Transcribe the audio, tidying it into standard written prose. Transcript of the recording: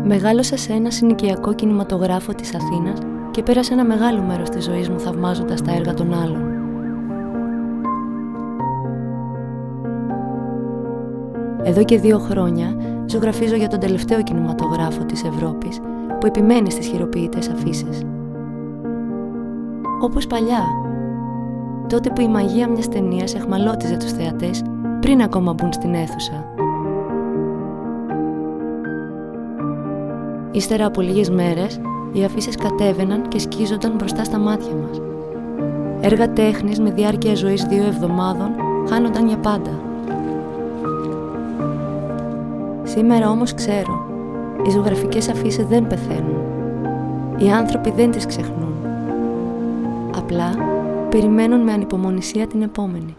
Μεγάλωσα σε ένα συνοικιακό κινηματογράφο της Αθήνας και πέρασα ένα μεγάλο μέρος της ζωής μου θαυμάζοντας τα έργα των άλλων. Εδώ και 2 χρόνια ζωγραφίζω για τον τελευταίο κινηματογράφο της Ευρώπης που επιμένει στις χειροποίητες αφίσες. Όπως παλιά, τότε που η μαγεία μιας ταινίας αιχμαλώτιζε τους θεατές πριν ακόμα μπουν στην αίθουσα. Ύστερα από λίγες μέρες, οι αφίσες κατέβαιναν και σκίζονταν μπροστά στα μάτια μας. Έργα τέχνης με διάρκεια ζωής 2 εβδομάδων χάνονταν για πάντα. Σήμερα όμως ξέρω, οι ζωγραφικές αφίσες δεν πεθαίνουν. Οι άνθρωποι δεν τις ξεχνούν. Απλά περιμένουν με ανυπομονησία την επόμενη.